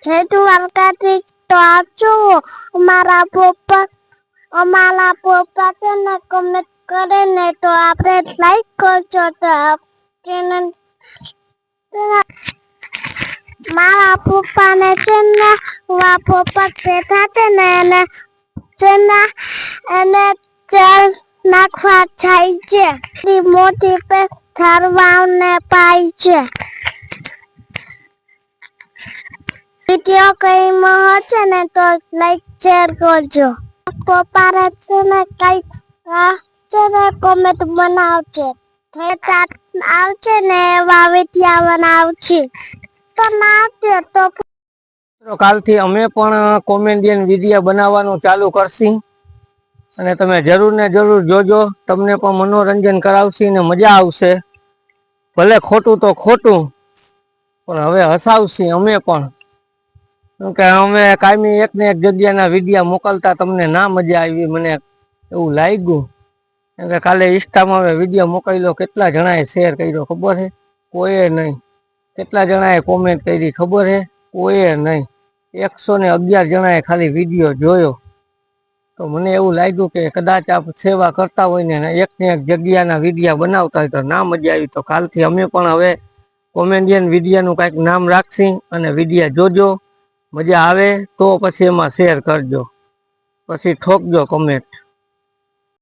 જય દ્વારકાધીશ તો આવજો અમારા પપ્પા છે ને કમેન્ટ કરે ને તો આપણે લાઈક કરજો તો મારા પપ્પા ને છે ને પપ્પા બેઠા છે ને એને ચાલ નાખવા જાય છે મોટી પે ઠરવાને પાય છે વિડિયો કઈ માં છે ને તો લાઈક શેર કરજો પપ્પા છે ને કઈ છે ને કોમેન્ટ બનાવજો આવશે ને એવા વિડિયો બનાવશે તો નાચે તો કાલથી અમે પણ કોમેડિયન વિડિયો બનાવવાનું ચાલુ કરશી અને તમે જરૂર ને જરૂર જોજો, તમને પણ મનોરંજન કરાવશી ને મજા આવશે, ભલે ખોટું તો ખોટું પણ હવે હસાવશી અમે પણ, કે અમે કાયમી એક ને એક જગ્યાના વિડિયા મોકલતા તમને ના મજા આવી, મને એવું લાગ્યું કે કાલે ઇન્સ્ટામાં હવે વિડીયો મોકલ્યો, કેટલા જણાએ શેર કર્યો ખબર છે? કોઈએ નહીં. કેટલા જણાએ કોમેન્ટ કરી ખબર છે? કોઈએ નહીં. 111 જણાએ ખાલી વિડીયો જોયો. તો મને એવું લાગ્યું કે કદાચ આપ સેવા કરતા હોય ને એક જગ્યાના વિડીયા બનાવતા હોય તો ના મજા આવી, તો કાલથી અમે પણ હવે કોમેડિયન વિડીયાનું કાંઈક નામ રાખશી અને વિડીયા જોજો, મજા આવે તો પછી એમાં શેર કરજો, પછી ઠોકજો કમેન્ટ.